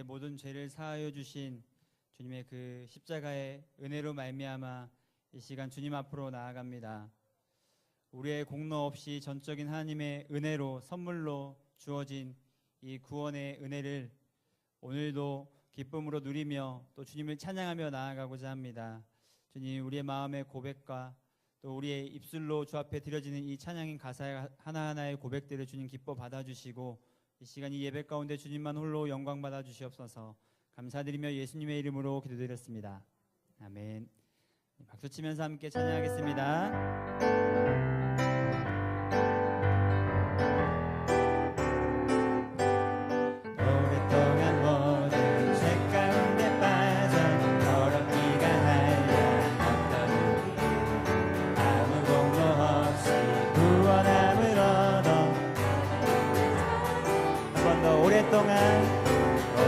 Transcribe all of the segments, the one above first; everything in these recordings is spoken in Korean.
모든 죄를 사하여 주신 주님의 그 십자가의 은혜로 말미암아 이 시간 주님 앞으로 나아갑니다. 우리의 공로 없이 전적인 하나님의 은혜로 선물로 주어진 이 구원의 은혜를 오늘도 기쁨으로 누리며 또 주님을 찬양하며 나아가고자 합니다. 주님, 우리의 마음의 고백과 또 우리의 입술로 주 앞에 드려지는 이 찬양인 가사 하나하나의 고백들을 주님 기뻐 받아주시고 이 시간 이 예배 가운데 주님만 홀로 영광 받아주시옵소서. 감사드리며 예수님의 이름으로 기도드렸습니다. 아멘. 박수 치면서 함께 찬양하겠습니다.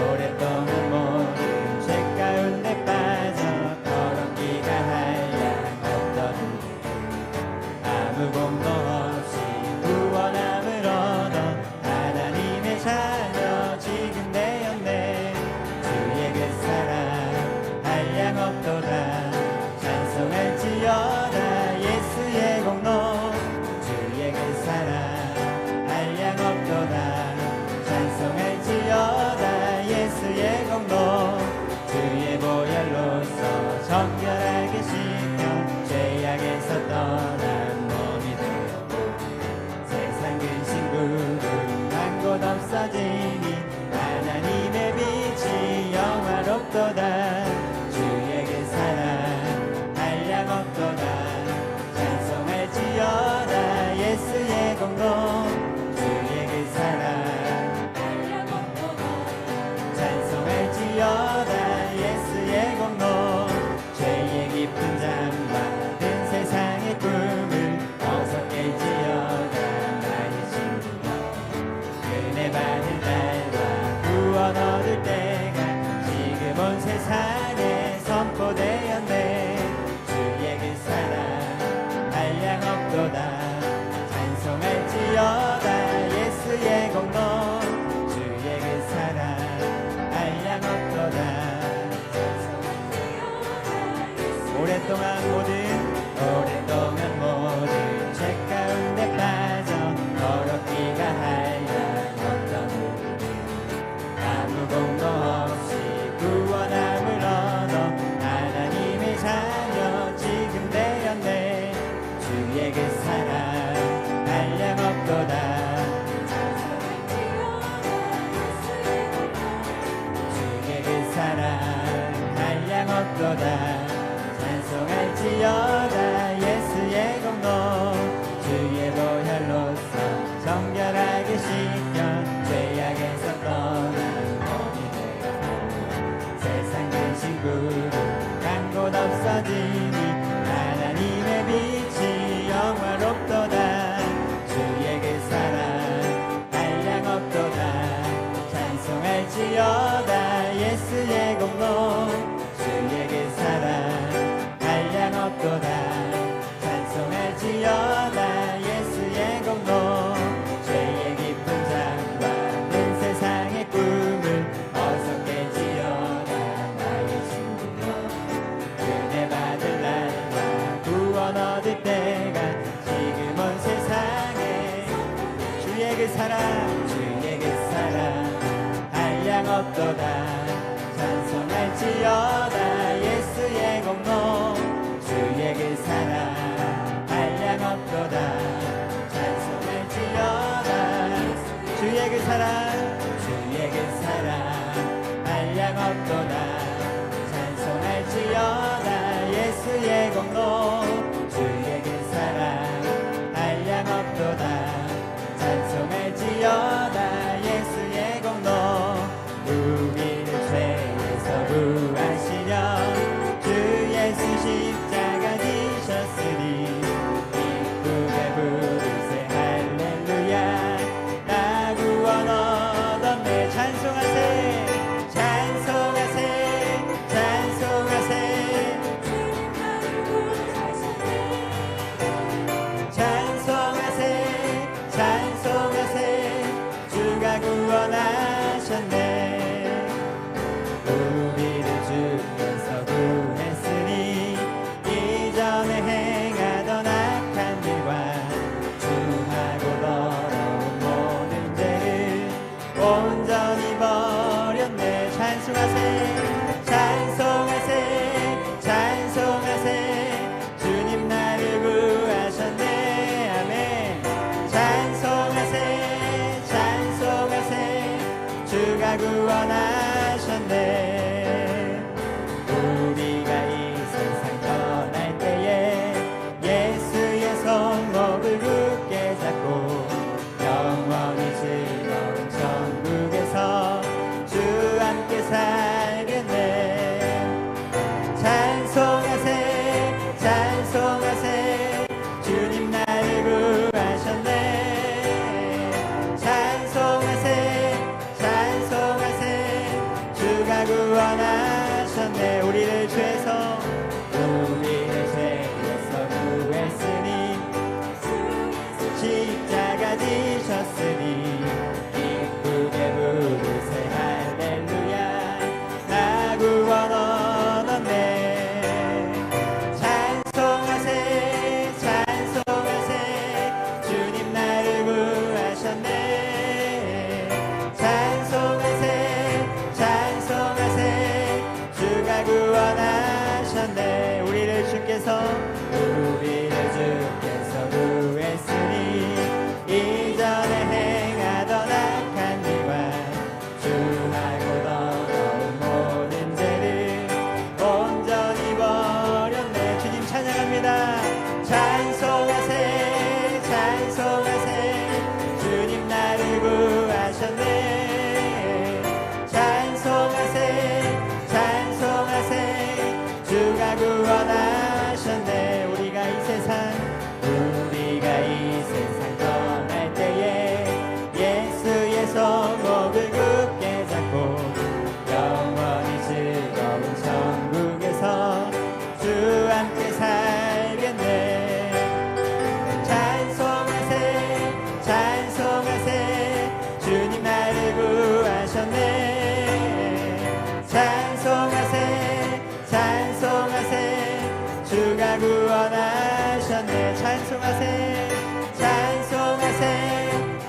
오랫동안 모든 죄 가운데 빠져 더럽기가 한량없던 아무 공로 없이 구원함을 얻어 하나님의 자녀 지금 되었네. 주의 그 사랑 한량없도다. 찬송할지어다 예수의 공로. 주의 그 사랑 한량없도다. 찬송할지어다 예수의 공로. 주의 보혈로서 정결하게 씻겨 죄악에서 떠난 몸이 되었고 세상 근심 구름 한 곳 없어지니 하나님의 빛이 영화롭도다. 주의 그 사랑 한량없도다. 찬송할지어다 예수의 공로. 주의 그 사랑 찬송할지어다 예수의 공로. 죄의 깊은 잠 받은 세상의 꿈을 어서 깰지어다 나의 친구여. 은혜 받을 날과 구원 얻을 때가 지금 온 세상에 선포되었네. 주의 그 사랑 한량없도다. 찬송할지어다 예수의 공로. 주의 그 사랑 한량없도다. 오랫동안 모든 죄 가운데 빠져 더럽기가 한량없던 아무 공로 없이 구원함을 얻어 하나님의 자녀 지금 되었네. 주의 그 사랑 한량없도다. 주의 그 사랑 한량없도다. 찬송할지어다 예수의 공로. 주의 보혈로서 정결하게 씻겨 죄악에서 떠난 몸이 되었고 세상 근심 구름 간 곳 없어지니 하나님의 빛이 영화롭도다. 주의 그 사랑 한량없도다. 찬송할지어다 예수의 공로. 주의 그 사랑 한량없도다. 찬송할지어다 예수의 공로. 죄의 깊은 잠 받은 세상의 꿈을 어서 깰지어다 나의 친구여. 은혜 받을 날과 구원 얻을 때가 지금 온 세상에. 주의 그 사랑 한량없도다. 찬송할지어다 예수의 공로. 주의 그 사랑 한량없도다. 찬송할지어다 주의 그 사랑 한량없도다. 찬송할지어다 예수의 공로. 주의 그 사랑 한량없도다. 찬송할지어다 예수의 공로. 우리를 죄에서 구하시려 주 예수 십자가 지셨으니 기쁘게 부르세 할렐루야. 나 구원 얻었네. 찬송하세 구원하셨네. 우리가 이 세상 떠날 때에 예수의 손목을 굳게 잡고 영원히 즐거운 천국에서 주 함께 살겠네. 찬송하세 찬송하세 주님 나를 구하셨네. 찬송하세 찬송하세 주가 구원하셨네. 우리를 죄에서 구했으니 십자가 지셨으니 기쁘게 부르세 할렐루야. 나 구원 얻었네. 찬송하세 찬송하세 주님 나를 구하셨네. 찬송하세 찬송하세 주가 구원하셨네. 우리를 주께서 구했으니 이전에 행하던 악한 일과 주하고 더러운 모든 죄를 온전히 버렸네. 주님 찬양합니다. 찬송하세 찬송하세 주님 나를 구하셨네. 찬송하세 찬송하세 주가 구원하셨네. 우리가 이 세상 떠날 때에 예수의 손목을 굳게 잡고 영원히 즐거운 천국에서 주 함께 살겠네. 찬송하세 찬송하세 주님 나를 구하셨네. 찬송하세 찬송하세 주가 구원하셨네. 찬송하세 찬송하세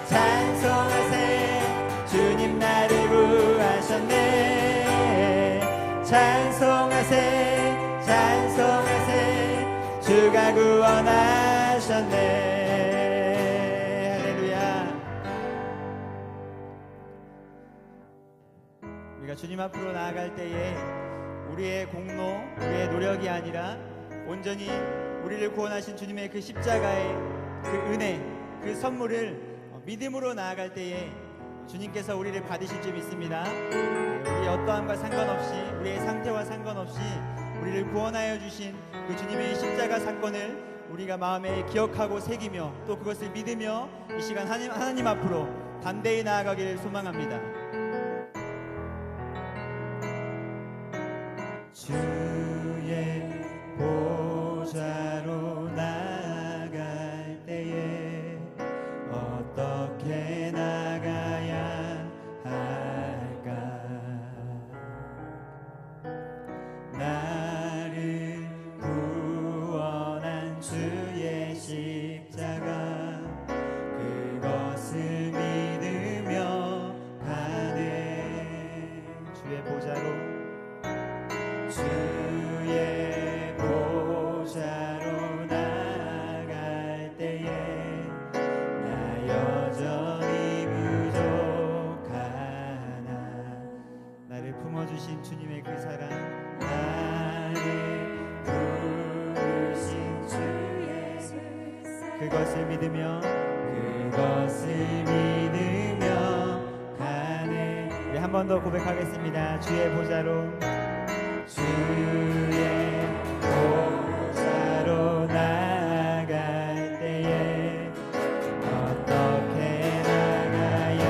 찬송하세 주님 나를 구하셨네. 찬송하세 찬송하세 주가 구원하셨네. 할렐루야. 우리가 주님 앞으로 나아갈 때에 우리의 공로, 우리의 노력이 아니라 온전히 우리를 구원하신 주님의 그 십자가의 그 은혜, 그 선물을 믿음으로 나아갈 때에 주님께서 우리를 받으실 줄 믿습니다. 우리의 어떠함과 상관없이, 우리의 상태와 상관없이 우리를 구원하여 주신 그 주님의 십자가 사건을 우리가 마음에 기억하고 새기며 또 그것을 믿으며 이 시간 하나님 앞으로 담대히 나아가기를 소망합니다. 주의 보좌로 나아갈 때에 어떻게 나가야 할까? 나를 구원한 주의 십자가 그것을 믿으며 가네. 주의 보좌로 주의 보좌로 나갈 때에 나 여전히 부족하나. 나를 품어주신 주님의 그 사랑, 나를 부르신 주의 그것을 믿으며 가네. 우리 한 번 더 고백하겠습니다. 주의 보좌로 주의 보좌로 나갈 때에 어떻게 나가야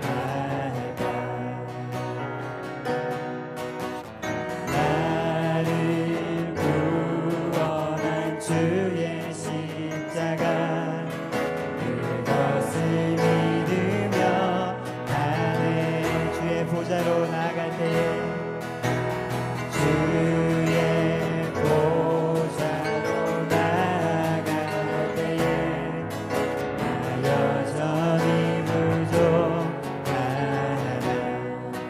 할까? 나를 구원한 주의 십자가 그것을 믿으며 가네. 주의 보좌로 나갈 때에 주의 보좌로 나갈 때에 나 여전히 부족하나.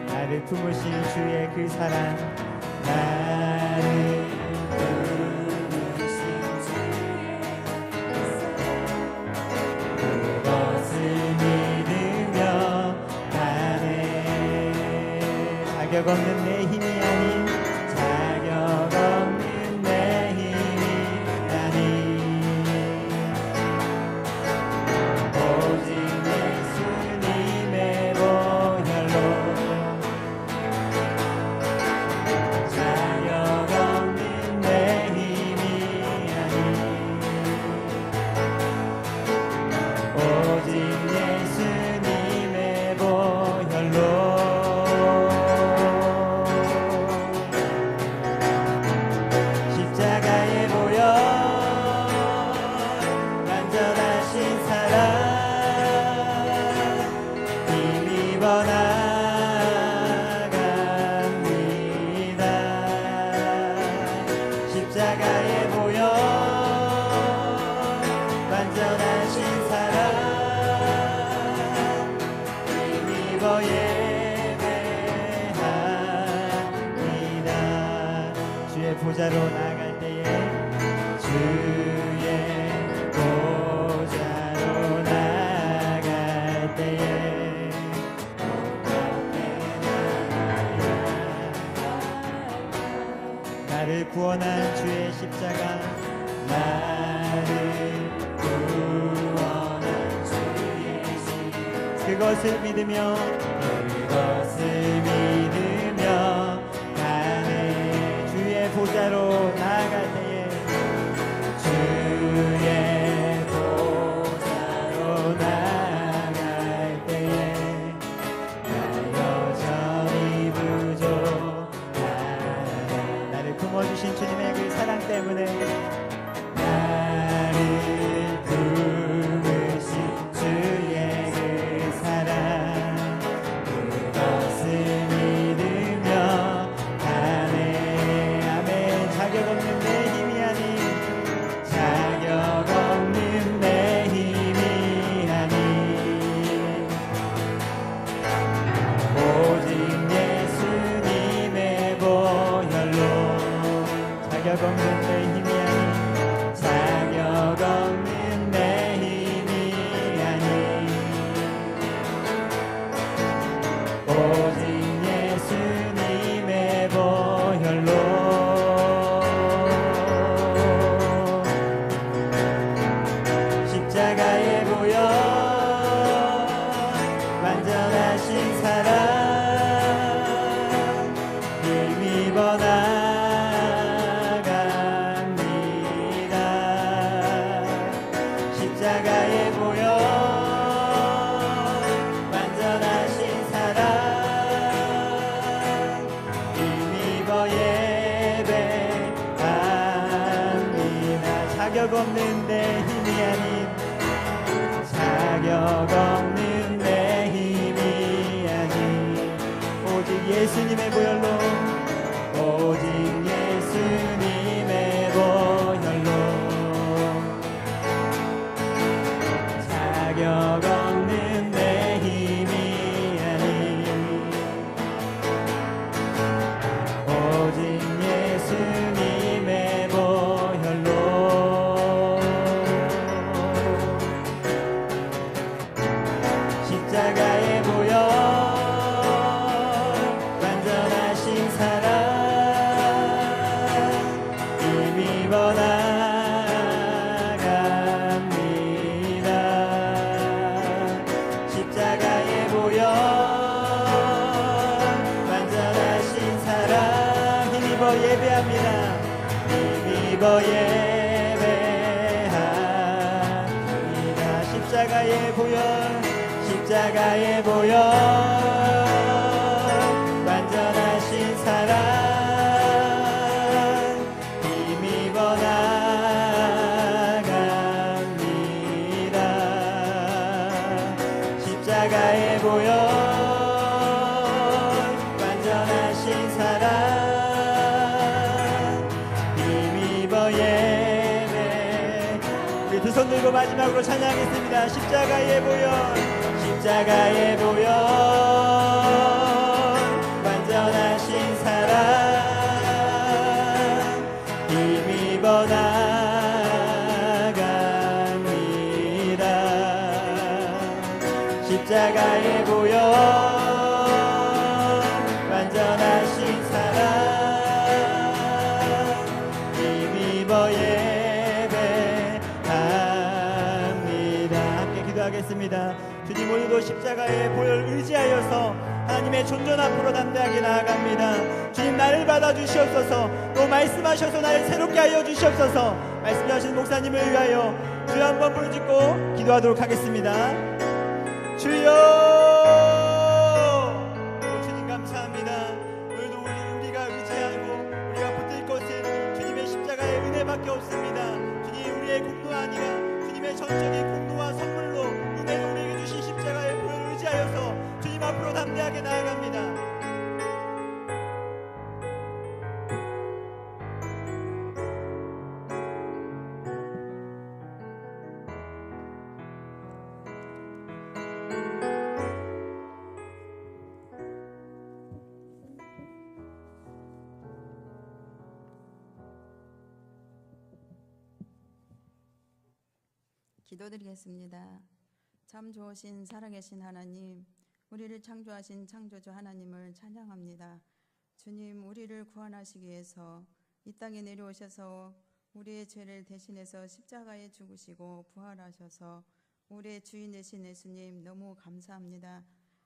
나를 품으신 주의 그 사랑, 나를 부르신 주의 그것을 믿으며 가네. 자격 없는 내 힘이 아닌 자격 없는 내 힘이 아닌 오직 예수님의 보혈로 자격 없는 내 힘이 아닌 오직 예수님의 보혈로 십자가의 보혈 완전하신 사랑 힘입어 나갑니다. 십자가의 보혈 완전하신 사랑 힘입어 예배합니다. 주의 보좌로 나갈 때에 주의 보좌로 나갈 때에 나를 구원한 주의 십자가 나를 구원한 주의 십자가 그것을 믿으며 가네 주의 보좌로 나아갈 때에 주의 보좌로 나아갈 때에 나 여전히 부족하네 나를 품어주신 주님의 그 사랑 때문에 나를 품으신 주의 그 사랑 그것을 믿으며 가네 아멘 자격 없는 내 힘이 아닌 자격 없는 내 힘이 아닌 오직 예수님의 보혈로 자격 없는 내 힘이 아닌 자격 없는 내 힘이 아닌 오직 예수님의 보혈로 십자가의 보혈 완전하신 사랑 힘입어 나갑니다. 십자가의 보혈 완전하신 사랑 힘입어 예배합니다. 자격 없는 내 힘이 아닌 자격 없는 내 힘이 아닌 오직 예수님의 보혈로 오직 예수님의 보혈로 자격 없는 내 힘이 아닌 오직 예수님의 보혈로 십자가의 보혈 완전하신 사랑 힘입어 나갑니다. 십자가의 보혈 완전하신 사랑 힘입어 예배합니다. 힘입어 예배합니다. 십자가의 보혈 십자가의 보혈 완전하신 사랑 힘입어 나갑니다. 십자가의 보혈 완전하신 사랑 힘입어 예배 우리 두 손 들고 마지막으로 찬양하겠습니다. 십자가의 보혈 십자가의 보혈 완전하신 사랑 힘입어 나갑니다. 십자가의 보혈 완전하신 나아가겠습니다. 주님, 오늘도 십자가의 보혈 의지하여서 하나님의 존전 앞으로 담대하게 나아갑니다. 주님, 나를 받아주시옵소서. 또 말씀하셔서 나를 새롭게 하여 주시옵소서. 말씀하신 목사님을 위하여 주여 한번 부르짖고 기도하도록 하겠습니다. 주여! 주님 감사합니다. 오늘도 우리가 의지하고 우리가 붙들 것은 주님의 십자가의 은혜밖에 없습니다. 주님, 우리의 공로 아니라 주님의 전적인 공로와 선물로 은혜로 우리에게 주신 십자가의 보혈을 의지하여서 주님 앞으로 담대하게 나아갑니다. 기도드리겠습니다. 참 좋으신 살아계신 하나님, 우리를 창조하신 창조주 하나님을 찬양합니다. 주님, 우리를 구원하시기 위해서 이 땅에 내려오셔서 우리의 죄를 대신해서 십자가에 죽으시고 부활하셔서 우리의 주인 되신 예수님 너무 감사합니다.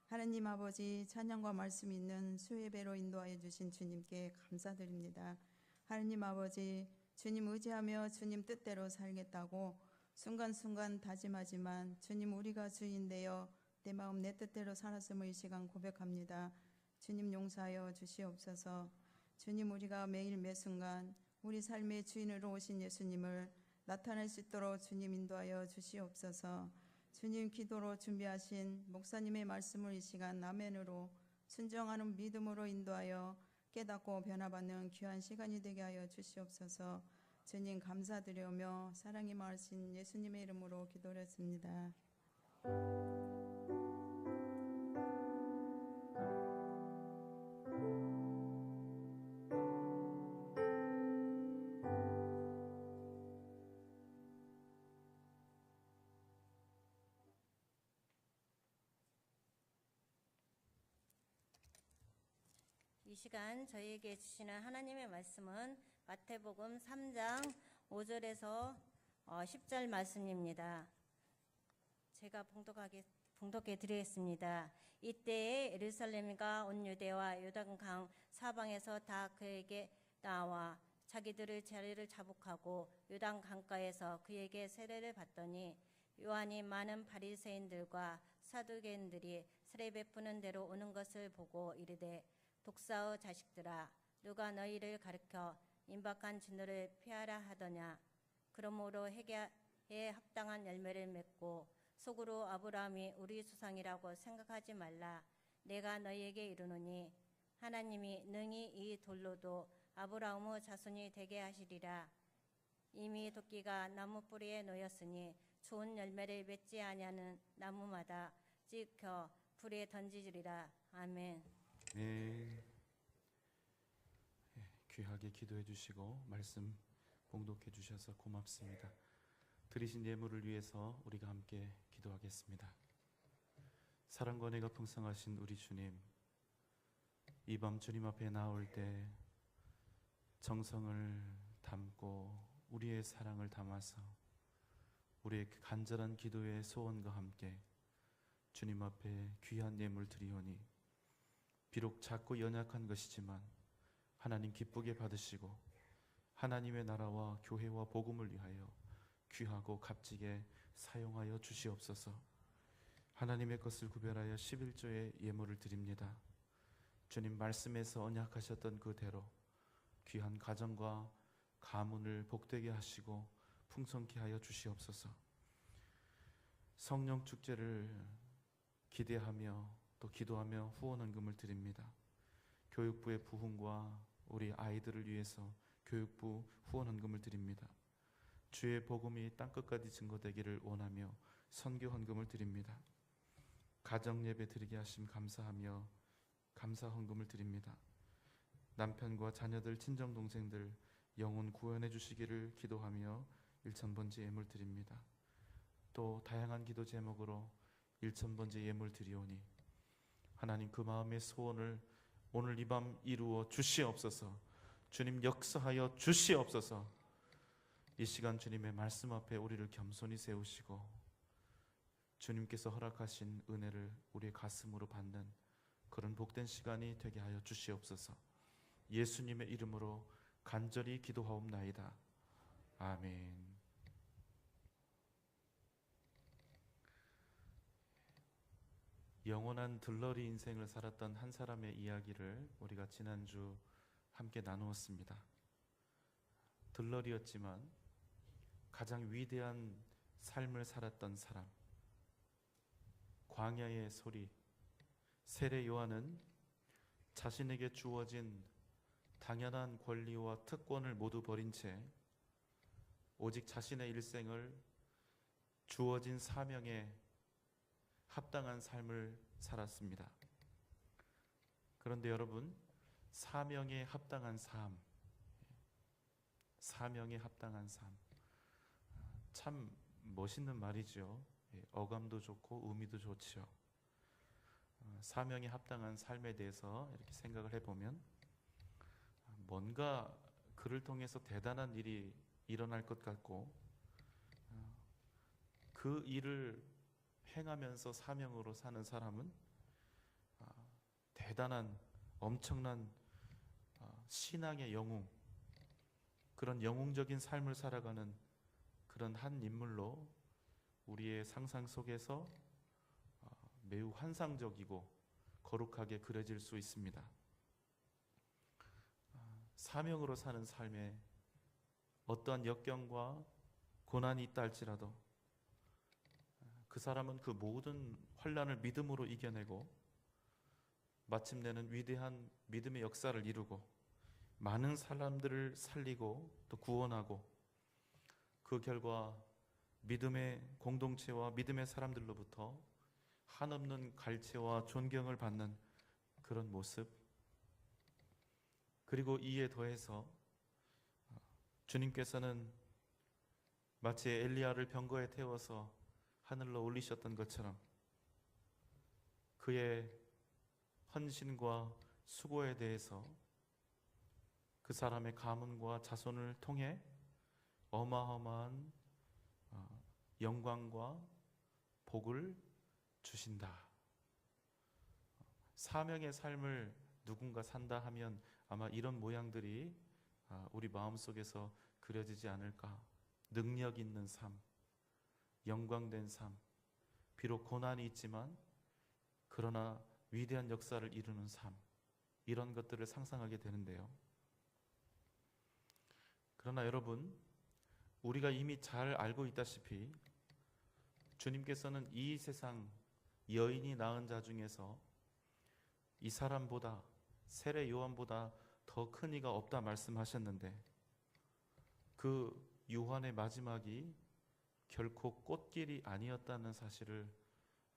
하나님 아버지, 찬양과 말씀이 있는 수예배로 인도하여 주신 주님께 감사드립니다. 하나님 아버지, 주님 의지하며 주님 뜻대로 살겠다고 순간순간 다짐하지만 주님, 우리가 주인 되어 내 마음 내 뜻대로 살았음을 이 시간 고백합니다. 주님, 용서하여 주시옵소서. 주님, 우리가 매일 매순간 우리 삶의 주인으로 오신 예수님을 나타낼 수 있도록 주님 인도하여 주시옵소서. 주님, 기도로 준비하신 목사님의 말씀을 이 시간 아멘으로 순종하는 믿음으로 인도하여 깨닫고 변화받는 귀한 시간이 되게 하여 주시옵소서. 주님 감사드리오며 사랑이 많으신 예수님의 이름으로 기도했습니다. 이 시간 저희에게 주시는 하나님의 말씀은 마태복음 3장 5절에서 10절 말씀입니다. 제가 봉독해 드리겠습니다. 이때에 예루살렘과 온 유대와 요단강 사방에서 다 그에게 나와 자기들의 자리를 자복하고 요단 강가에서 그에게 세례를 받더니 요한이 많은 바리새인들과 사두개인들이 세례 베푸는 대로 오는 것을 보고 이르되 독사의 자식들아, 누가 너희를 가르쳐 임박한 진노를 피하라 하더냐. 그러므로 회개에 합당한 열매를 맺고 속으로 아브라함이 우리 조상이라고 생각하지 말라. 내가 너희에게 이르노니 하나님이 능히 이 돌로도 아브라함의 자손이 되게 하시리라. 이미 도끼가 나무 뿌리에 놓였으니 좋은 열매를 맺지 아니하는 나무마다 찍혀 불에 던지리라. 아멘. 네. 귀하게 기도해 주시고 말씀 봉독해 주셔서 고맙습니다. 드리신 예물을 위해서 우리가 함께 기도하겠습니다. 사랑과 은혜가 풍성하신 우리 주님, 이 밤 주님 앞에 나올 때 정성을 담고 우리의 사랑을 담아서 우리의 간절한 기도의 소원과 함께 주님 앞에 귀한 예물 드리오니 비록 작고 연약한 것이지만 하나님 기쁘게 받으시고 하나님의 나라와 교회와 복음을 위하여 귀하고 값지게 사용하여 주시옵소서. 하나님의 것을 구별하여 11조의 예물을 드립니다. 주님 말씀에서 언약하셨던 그대로 귀한 가정과 가문을 복되게 하시고 풍성케 하여 주시옵소서. 성령 축제를 기대하며 또 기도하며 후원헌금을 드립니다. 교육부의 부흥과 우리 아이들을 위해서 교육부 후원헌금을 드립니다. 주의 복음이 땅끝까지 증거되기를 원하며 선교헌금을 드립니다. 가정예배 드리게 하심 감사하며 감사헌금을 드립니다. 남편과 자녀들, 친정동생들 영혼 구원해 주시기를 기도하며 1,000번째 예물 드립니다. 또 다양한 기도 제목으로 1,000번째 예물 드리오니 하나님 그 마음의 소원을 오늘 이 밤 이루어 주시옵소서. 주님 역사하여 주시옵소서. 이 시간 주님의 말씀 앞에 우리를 겸손히 세우시고 주님께서 허락하신 은혜를 우리의 가슴으로 받는 그런 복된 시간이 되게 하여 주시옵소서. 예수님의 이름으로 간절히 기도하옵나이다. 아멘. 영원한 들러리 인생을 살았던 한 사람의 이야기를 우리가 지난주 함께 나누었습니다. 들러리였지만 가장 위대한 삶을 살았던 사람, 광야의 소리. 세례 요한은 자신에게 주어진 당연한 권리와 특권을 모두 버린 채 오직 자신의 일생을 주어진 사명에 합당한 삶을 살았습니다. 그런데 여러분, 사명에 합당한 삶, 사명에 합당한 삶, 참 멋있는 말이죠. 어감도 좋고 의미도 좋죠. 사명에 합당한 삶에 대해서 이렇게 생각을 해보면 뭔가 그를 통해서 대단한 일이 일어날 것 같고 그 일을 행하면서 사명으로 사는 사람은 대단한 엄청난 신앙의 영웅, 그런 영웅적인 삶을 살아가는 그런 한 인물로 우리의 상상 속에서 매우 환상적이고 거룩하게 그려질 수 있습니다. 사명으로 사는 삶에 어떠한 역경과 고난이 있다 할지라도 그 사람은 그 모든 환난을 믿음으로 이겨내고 마침내는 위대한 믿음의 역사를 이루고 많은 사람들을 살리고 또 구원하고 그 결과 믿음의 공동체와 믿음의 사람들로부터 한없는 갈채와 존경을 받는 그런 모습, 그리고 이에 더해서 주님께서는 마치 엘리야를 병거에 태워서 하늘로 올리셨던 것처럼 그의 헌신과 수고에 대해서 그 사람의 가문과 자손을 통해 어마어마한 영광과 복을 주신다. 사명의 삶을 누군가 산다 하면 아마 이런 모양들이 우리 마음속에서 그려지지 않을까. 능력 있는 삶, 영광된 삶, 비록 고난이 있지만 그러나 위대한 역사를 이루는 삶, 이런 것들을 상상하게 되는데요. 그러나 여러분, 우리가 이미 잘 알고 있다시피 주님께서는 이 세상 여인이 낳은 자 중에서 이 사람보다, 세례 요한보다 더 큰 이가 없다 말씀하셨는데 그 요한의 마지막이 결코 꽃길이 아니었다는 사실을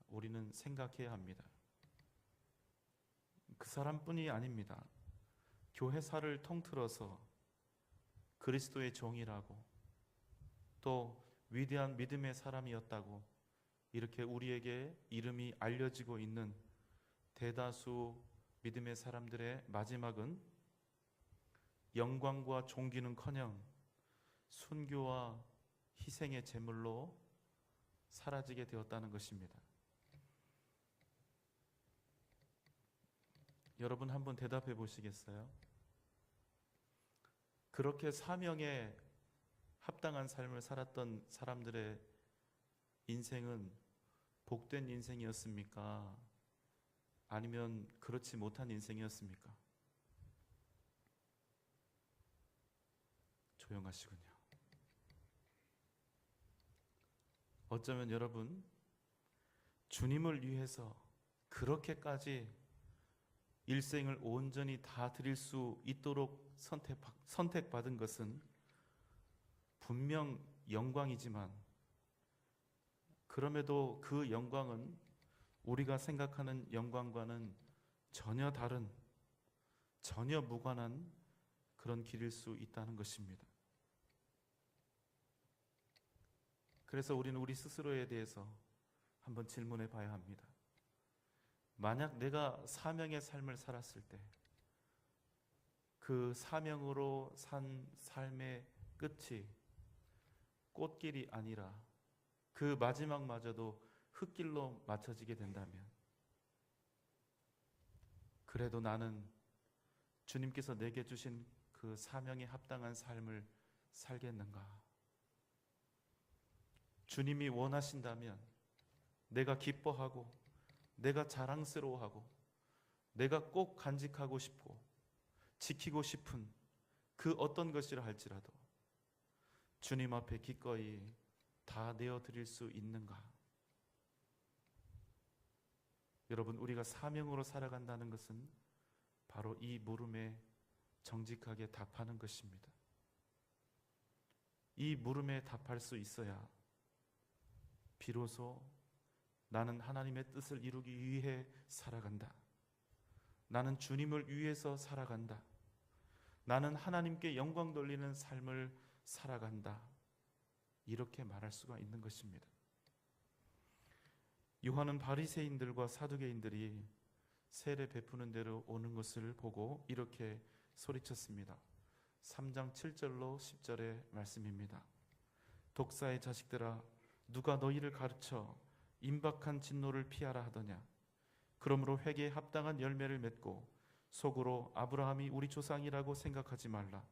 우리는 생각해야 합니다. 그 사람뿐이 아닙니다. 교회사를 통틀어서 그리스도의 종이라고 또 위대한 믿음의 사람이었다고 이렇게 우리에게 이름이 알려지고 있는 대다수 믿음의 사람들의 마지막은 영광과 존귀는커녕 순교와 희생의 제물로 사라지게 되었다는 것입니다. 여러분 한번 대답해 보시겠어요? 그렇게 사명에 합당한 삶을 살았던 사람들의 인생은 복된 인생이었습니까? 아니면 그렇지 못한 인생이었습니까? 조용하시군요. 어쩌면 여러분, 주님을 위해서 그렇게까지 일생을 온전히 다 드릴 수 있도록 선택받은 것은 분명 영광이지만 그럼에도 그 영광은 우리가 생각하는 영광과는 전혀 다른, 전혀 무관한 그런 길일 수 있다는 것입니다. 그래서 우리는 우리 스스로에 대해서 한번 질문해 봐야 합니다. 만약 내가 사명의 삶을 살았을 때 그 사명으로 산 삶의 끝이 꽃길이 아니라 그 마지막마저도 흙길로 맞춰지게 된다면, 그래도 나는 주님께서 내게 주신 그 사명에 합당한 삶을 살겠는가? 주님이 원하신다면 내가 기뻐하고 내가 자랑스러워하고 내가 꼭 간직하고 싶고 지키고 싶은 그 어떤 것이라 할지라도 주님 앞에 기꺼이 다 내어드릴 수 있는가? 여러분, 우리가 사명으로 살아간다는 것은 바로 이 물음에 정직하게 답하는 것입니다. 이 물음에 답할 수 있어야 비로소 나는 하나님의 뜻을 이루기 위해 살아간다. 나는 주님을 위해서 살아간다. 나는 하나님께 영광 돌리는 삶을 살아간다. 이렇게 말할 수가 있는 것입니다. 요한은 바리새인들과 사두개인들이 세례 베푸는 대로 오는 것을 보고 이렇게 소리쳤습니다. 3장 7절로 10절의 말씀입니다. 독사의 자식들아, 누가 너희를 가르쳐 임박한 진노를 피하라 하더냐? 그러므로 회개에 합당한 열매를 맺고 속으로 아브라함이 우리 조상이라고 생각하지 말라.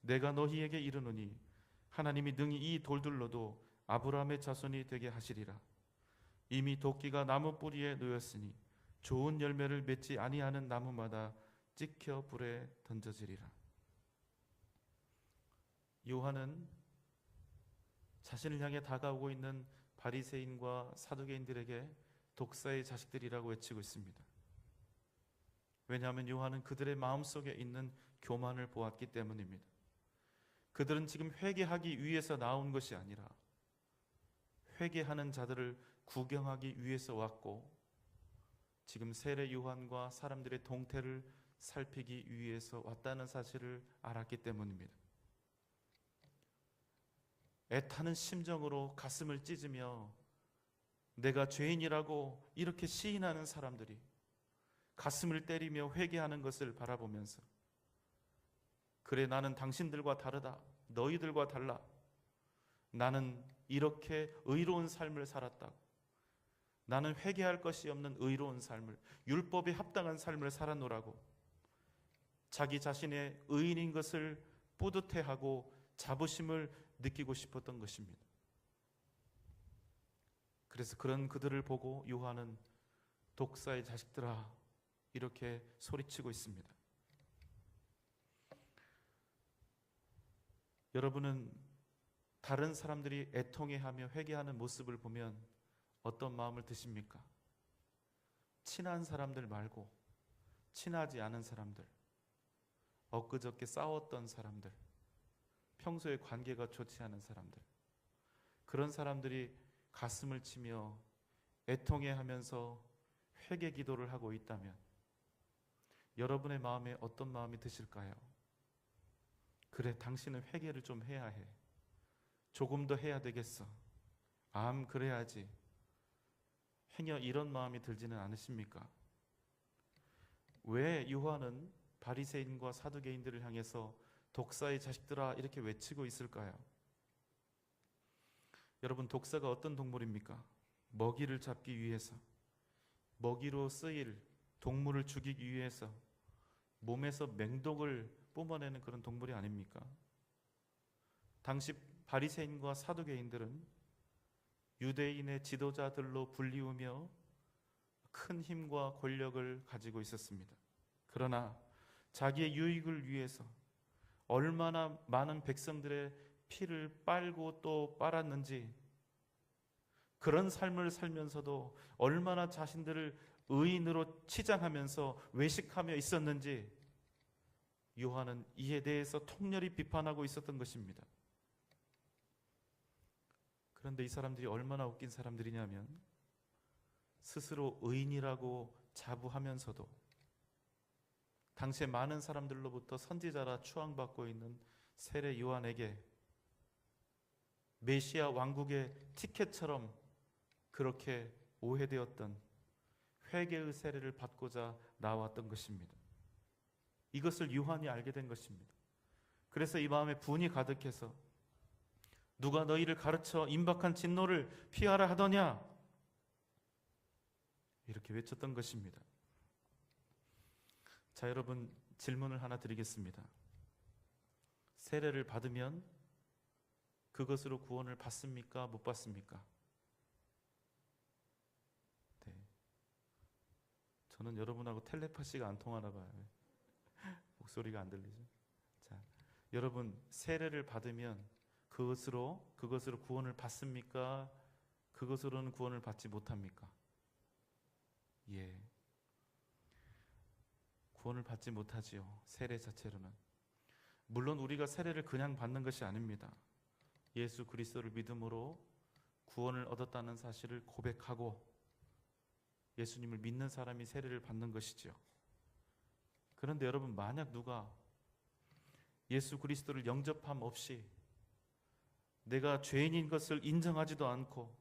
내가 너희에게 이르노니 하나님이 능히 이 돌들로도 아브라함의 자손이 되게 하시리라. 이미 도끼가 나무 뿌리에 놓였으니 좋은 열매를 맺지 아니하는 나무마다 찍혀 불에 던져지리라. 요한은 자신을 향해 다가오고 있는 바리새인과 사두개인들에게 독사의 자식들이라고 외치고 있습니다. 왜냐하면 요한은 그들의 마음속에 있는 교만을 보았기 때문입니다. 그들은 지금 회개하기 위해서 나온 것이 아니라 회개하는 자들을 구경하기 위해서 왔고, 지금 세례 요한과 사람들의 동태를 살피기 위해서 왔다는 사실을 알았기 때문입니다. 애타는 심정으로 가슴을 찢으며 내가 죄인이라고 이렇게 시인하는 사람들이 가슴을 때리며 회개하는 것을 바라보면서, 그래, 나는 당신들과 다르다. 너희들과 달라. 나는 이렇게 의로운 삶을 살았다고. 나는 회개할 것이 없는 의로운 삶을, 율법에 합당한 삶을 살아노라고 자기 자신의 의인인 것을 뿌듯해하고 자부심을 느끼고 싶었던 것입니다. 그래서 그런 그들을 보고 요한은 독사의 자식들아 이렇게 소리치고 있습니다. 여러분은 다른 사람들이 애통해하며 회개하는 모습을 보면 어떤 마음을 드십니까? 친한 사람들 말고 친하지 않은 사람들, 엊그저께 싸웠던 사람들, 평소에 관계가 좋지 않은 사람들, 그런 사람들이 가슴을 치며 애통해하면서 회개 기도를 하고 있다면 여러분의 마음에 어떤 마음이 드실까요? 그래, 당신은 회개를 좀 해야 해. 조금 더 해야 되겠어. 그래야지. 행여 이런 마음이 들지는 않으십니까? 왜 요한은 바리새인과 사두개인들을 향해서 독사의 자식들아 이렇게 외치고 있을까요? 여러분, 독사가 어떤 동물입니까? 먹이를 잡기 위해서, 먹이로 쓰일 동물을 죽이기 위해서 몸에서 맹독을 뿜어내는 그런 동물이 아닙니까? 당시 바리새인과 사두개인들은 유대인의 지도자들로 불리우며 큰 힘과 권력을 가지고 있었습니다. 그러나 자기의 유익을 위해서 얼마나 많은 백성들의 피를 빨고 또 빨았는지, 그런 삶을 살면서도 얼마나 자신들을 의인으로 치장하면서 외식하며 있었는지 요한은 이에 대해서 통렬히 비판하고 있었던 것입니다. 그런데 이 사람들이 얼마나 웃긴 사람들이냐면, 스스로 의인이라고 자부하면서도 당시에 많은 사람들로부터 선지자라 추앙받고 있는 세례 요한에게 메시아 왕국의 티켓처럼 그렇게 오해되었던 회개의 세례를 받고자 나왔던 것입니다. 이것을 요한이 알게 된 것입니다. 그래서 이 마음에 분이 가득해서 누가 너희를 가르쳐 임박한 진노를 피하라 하더냐? 이렇게 외쳤던 것입니다. 자, 여러분, 질문을 하나 드리겠습니다. 세례를 받으면 그것으로 구원을 받습니까? 못 받습니까? 네. 저는 여러분하고 텔레파시가 안 통하나 봐요. 목소리가 안 들리죠? 자, 여러분, 세례를 받으면 그것으로 구원을 받습니까? 그것으로는 구원을 받지 못합니까? 예. 구원을 받지 못하지요. 세례 자체로는. 물론 우리가 세례를 그냥 받는 것이 아닙니다. 예수 그리스도를 믿음으로 구원을 얻었다는 사실을 고백하고 예수님을 믿는 사람이 세례를 받는 것이죠. 그런데 여러분, 만약 누가 예수 그리스도를 영접함 없이 내가 죄인인 것을 인정하지도 않고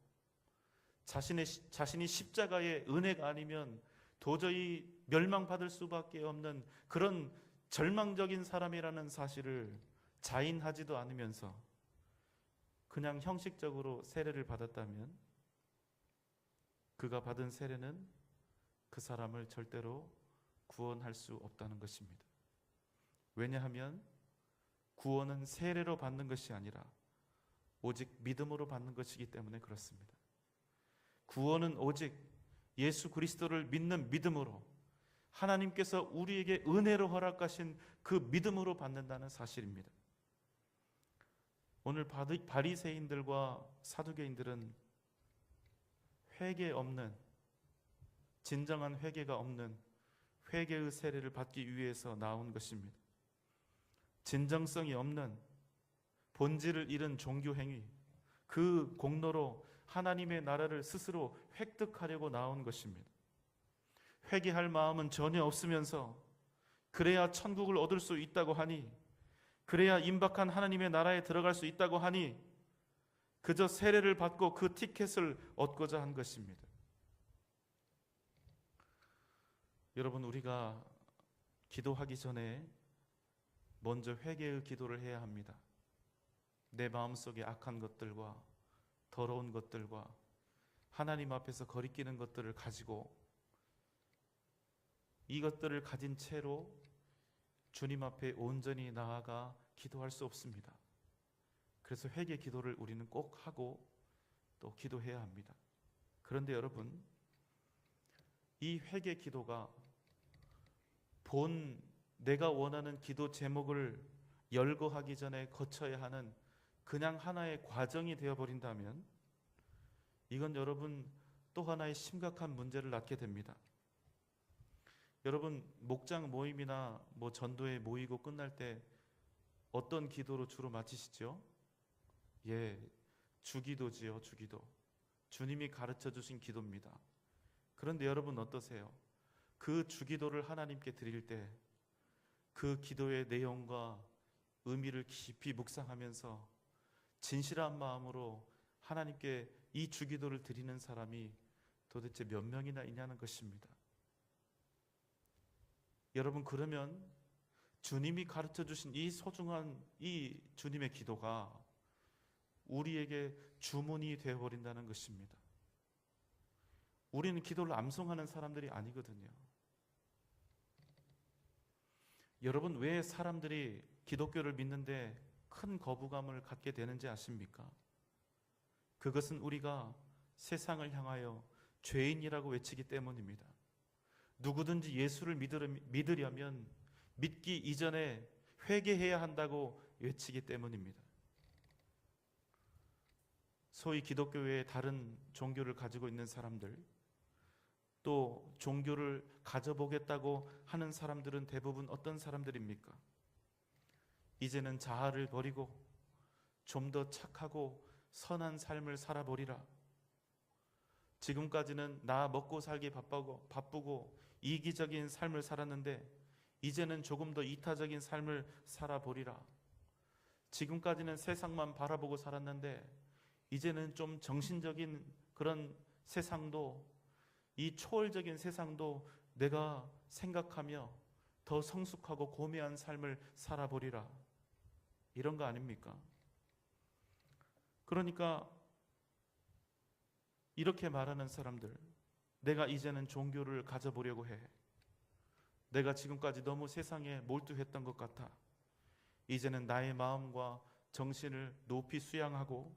자신이 십자가의 은혜가 아니면 도저히 멸망받을 수밖에 없는 그런 절망적인 사람이라는 사실을 자인하지도 않으면서 그냥 형식적으로 세례를 받았다면 그가 받은 세례는 그 사람을 절대로 구원할 수 없다는 것입니다. 왜냐하면 구원은 세례로 받는 것이 아니라 오직 믿음으로 받는 것이기 때문에 그렇습니다. 구원은 오직 예수 그리스도를 믿는 믿음으로 하나님께서 우리에게 은혜로 허락하신 그 믿음으로 받는다는 사실입니다. 오늘 바리새인들과 사두개인들은 회개 없는, 진정한 회개가 없는 회개의 세례를 받기 위해서 나온 것입니다. 진정성이 없는, 본질을 잃은 종교 행위, 그 공로로 하나님의 나라를 스스로 획득하려고 나온 것입니다. 회개할 마음은 전혀 없으면서 그래야 천국을 얻을 수 있다고 하니, 그래야 임박한 하나님의 나라에 들어갈 수 있다고 하니 그저 세례를 받고 그 티켓을 얻고자 한 것입니다. 여러분, 우리가 기도하기 전에 먼저 회개의 기도를 해야 합니다. 내 마음속에 악한 것들과 더러운 것들과 하나님 앞에서 거리끼는 것들을 가지고 이것들을 가진 채로 주님 앞에 온전히 나아가 기도할 수 없습니다. 그래서 회개 기도를 우리는 꼭 하고 또 기도해야 합니다. 그런데 여러분, 이 회개 기도가 본 내가 원하는 기도 제목을 열거하기 전에 거쳐야 하는 그냥 하나의 과정이 되어버린다면 이건 여러분 또 하나의 심각한 문제를 낳게 됩니다. 여러분, 목장 모임이나 전도회 모이고 끝날 때 어떤 기도로 주로 마치시죠? 예, 주기도지요. 주기도. 주님이 가르쳐 주신 기도입니다. 그런데 여러분 어떠세요? 그 주기도를 하나님께 드릴 때 그 기도의 내용과 의미를 깊이 묵상하면서 진실한 마음으로 하나님께 이 주기도를 드리는 사람이 도대체 몇 명이나 있냐는 것입니다. 여러분, 그러면 주님이 가르쳐 주신 이 소중한 이 주님의 기도가 우리에게 주문이 되어버린다는 것입니다. 우리는 기도를 암송하는 사람들이 아니거든요. 여러분, 왜 사람들이 기독교를 믿는데 큰 거부감을 갖게 되는지 아십니까? 그것은 우리가 세상을 향하여 죄인이라고 외치기 때문입니다. 누구든지 예수를 믿으려면 믿기 이전에 회개해야 한다고 외치기 때문입니다. 소위 기독교 외에 다른 종교를 가지고 있는 사람들, 또 종교를 가져보겠다고 하는 사람들은 대부분 어떤 사람들입니까? 이제는 자아를 버리고 좀 더 착하고 선한 삶을 살아보리라. 지금까지는 나 먹고 살기 바쁘고 이기적인 삶을 살았는데 이제는 조금 더 이타적인 삶을 살아보리라. 지금까지는 세상만 바라보고 살았는데 이제는 좀 정신적인 그런 세상도, 이 초월적인 세상도 내가 생각하며 더 성숙하고 고매한 삶을 살아보리라. 이런 거 아닙니까? 그러니까 이렇게 말하는 사람들, 내가 이제는 종교를 가져보려고 해. 내가 지금까지 너무 세상에 몰두했던 것 같아. 이제는 나의 마음과 정신을 높이 수양하고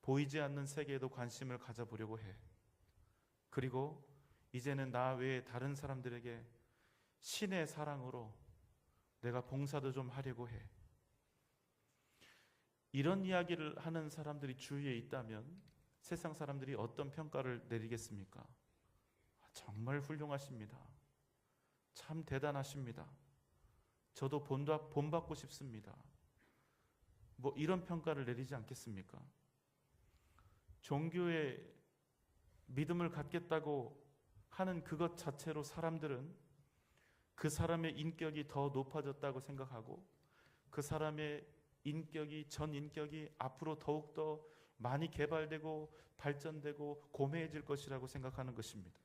보이지 않는 세계에도 관심을 가져보려고 해. 그리고 이제는 나 외에 다른 사람들에게 신의 사랑으로 내가 봉사도 좀 하려고 해. 이런 이야기를 하는 사람들이 주위에 있다면 세상 사람들이 어떤 평가를 내리겠습니까? 정말 훌륭하십니다. 참 대단하십니다. 저도 본받고 싶습니다. 뭐 이런 평가를 내리지 않겠습니까? 종교에 믿음을 갖겠다고 하는 그것 자체로 사람들은 그 사람의 인격이 더 높아졌다고 생각하고 그 사람의 전 인격이 앞으로 더욱더 많이 개발되고 발전되고 고매해질 것이라고 생각하는 것입니다.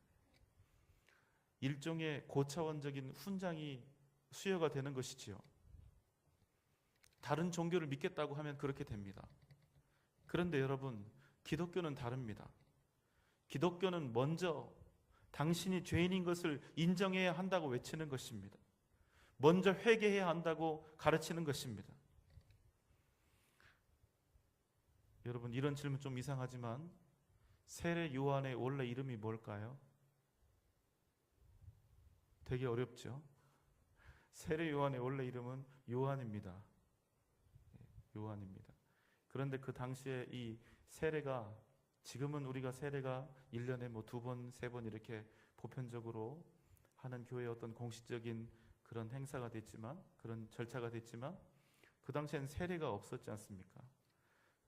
일종의 고차원적인 훈장이 수여가 되는 것이지요. 다른 종교를 믿겠다고 하면 그렇게 됩니다. 그런데 여러분, 기독교는 다릅니다. 기독교는 먼저 당신이 죄인인 것을 인정해야 한다고 외치는 것입니다. 먼저 회개해야 한다고 가르치는 것입니다. 여러분, 이런 질문 좀 이상하지만 세례 요한의 원래 이름이 뭘까요? 되게 어렵죠? 세례 요한의 원래 이름은 요한입니다. 요한입니다. 그런데 그 당시에 이 세례가, 지금은 우리가 세례가 1년에 뭐 2번, 3번 이렇게 보편적으로 하는 교회의 어떤 공식적인 그런 행사가 됐지만, 그런 절차가 됐지만 그 당시에는 세례가 없었지 않습니까?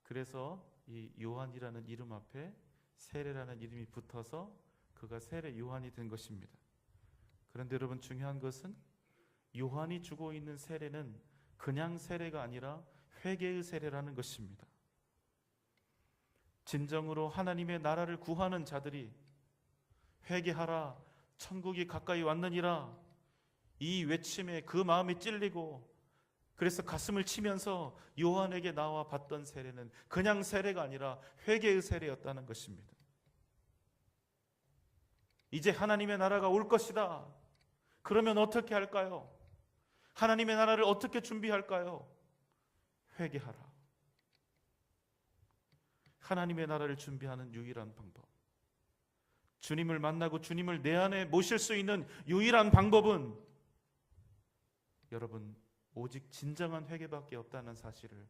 그래서 이 요한이라는 이름 앞에 세례라는 이름이 붙어서 그가 세례 요한이 된 것입니다. 그런데 여러분, 중요한 것은 요한이 주고 있는 세례는 그냥 세례가 아니라 회개의 세례라는 것입니다. 진정으로 하나님의 나라를 구하는 자들이 회개하라, 천국이 가까이 왔느니라, 이 외침에 그 마음이 찔리고 그래서 가슴을 치면서 요한에게 나와 받던 세례는 그냥 세례가 아니라 회개의 세례였다는 것입니다. 이제 하나님의 나라가 올 것이다. 그러면 어떻게 할까요? 하나님의 나라를 어떻게 준비할까요? 회개하라. 하나님의 나라를 준비하는 유일한 방법, 주님을 만나고 주님을 내 안에 모실 수 있는 유일한 방법은 여러분, 오직 진정한 회개밖에 없다는 사실을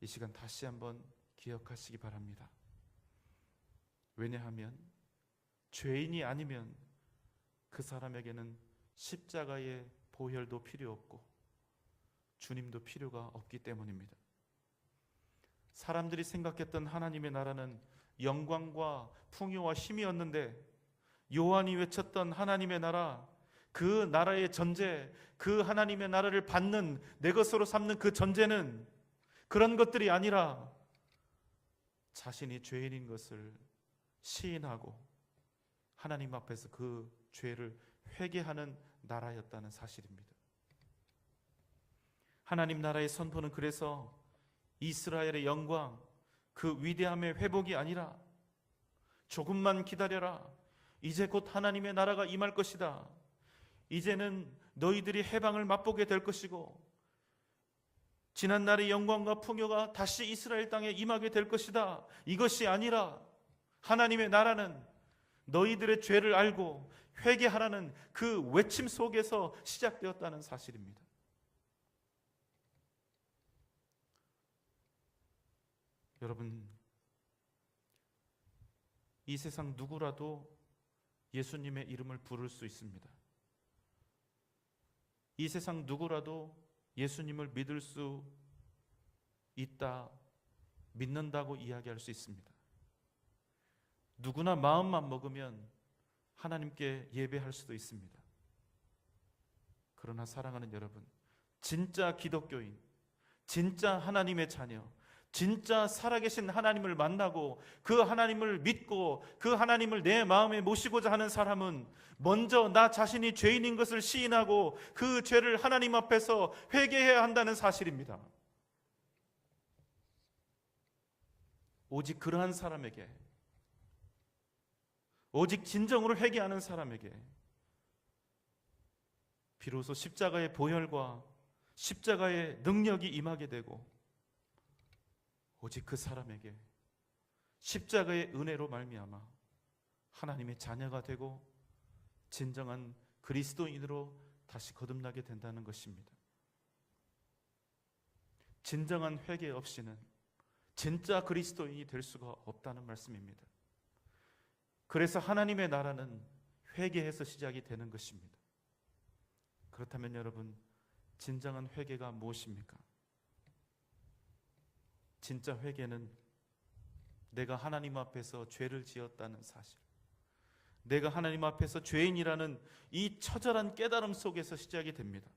이 시간 다시 한번 기억하시기 바랍니다. 왜냐하면 죄인이 아니면 그 사람에게는 십자가의 보혈도 필요 없고 주님도 필요가 없기 때문입니다. 사람들이 생각했던 하나님의 나라는 영광과 풍요와 힘이었는데, 요한이 외쳤던 하나님의 나라, 그 나라의 전제, 그 하나님의 나라를 받는, 내 것으로 삼는 그 전제는 그런 것들이 아니라 자신이 죄인인 것을 시인하고 하나님 앞에서 그 죄를 회개하는 나라였다는 사실입니다. 하나님 나라의 선포는 그래서 이스라엘의 영광, 그 위대함의 회복이 아니라 조금만 기다려라, 이제 곧 하나님의 나라가 임할 것이다, 이제는 너희들이 해방을 맛보게 될 것이고 지난날의 영광과 풍요가 다시 이스라엘 땅에 임하게 될 것이다, 이것이 아니라 하나님의 나라는 너희들의 죄를 알고 회개하라는 그 외침 속에서 시작되었다는 사실입니다. 여러분, 이 세상 누구라도 예수님의 이름을 부를 수 있습니다. 이 세상 누구라도 예수님을 믿을 수 있다, 믿는다고 이야기할 수 있습니다. 누구나 마음만 먹으면 하나님께 예배할 수도 있습니다. 그러나 사랑하는 여러분, 진짜 기독교인, 진짜 하나님의 자녀, 진짜 살아계신 하나님을 만나고 그 하나님을 믿고 그 하나님을 내 마음에 모시고자 하는 사람은 먼저 나 자신이 죄인인 것을 시인하고 그 죄를 하나님 앞에서 회개해야 한다는 사실입니다. 오직 그러한 사람에게, 오직 진정으로 회개하는 사람에게 비로소 십자가의 보혈과 십자가의 능력이 임하게 되고, 오직 그 사람에게 십자가의 은혜로 말미암아 하나님의 자녀가 되고 진정한 그리스도인으로 다시 거듭나게 된다는 것입니다. 진정한 회개 없이는 진짜 그리스도인이 될 수가 없다는 말씀입니다. 그래서 하나님의 나라는 회개에서 시작이 되는 것입니다. 그렇다면 여러분, 진정한 회개가 무엇입니까? 진짜 회개는 내가 하나님 앞에서 죄를 지었다는 사실, 내가 하나님 앞에서 죄인이라는 이 처절한 깨달음 속에서 시작이 됩니다.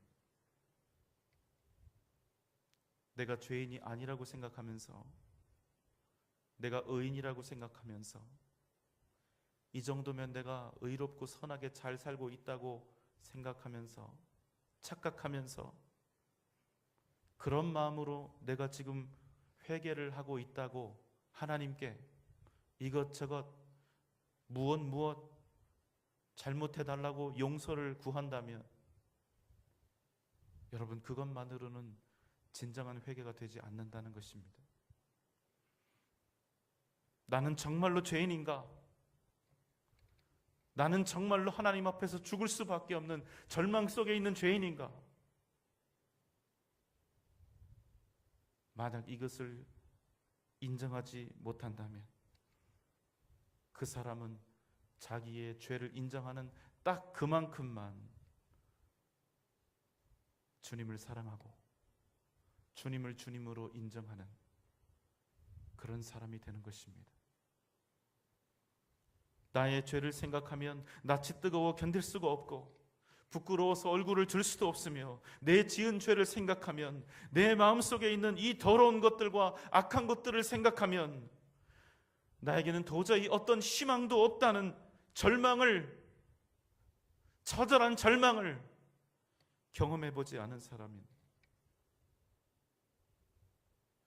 내가 죄인이 아니라고 생각하면서, 내가 의인이라고 생각하면서, 이 정도면 내가 의롭고 선하게 잘 살고 있다고 생각하면서, 착각하면서, 그런 마음으로 내가 지금 회개를 하고 있다고 하나님께 이것저것 무엇 잘못해달라고 용서를 구한다면, 여러분, 그것만으로는 진정한 회개가 되지 않는다는 것입니다. 나는 정말로 죄인인가? 나는 정말로 하나님 앞에서 죽을 수밖에 없는 절망 속에 있는 죄인인가? 만약 이것을 인정하지 못한다면 그 사람은 자기의 죄를 인정하는 딱 그만큼만 주님을 사랑하고 주님을 주님으로 인정하는 그런 사람이 되는 것입니다. 나의 죄를 생각하면 낯이 뜨거워 견딜 수가 없고 부끄러워서 얼굴을 들 수도 없으며, 내 지은 죄를 생각하면, 내 마음속에 있는 이 더러운 것들과 악한 것들을 생각하면 나에게는 도저히 어떤 희망도 없다는 절망을, 처절한 절망을 경험해보지 않은 사람인,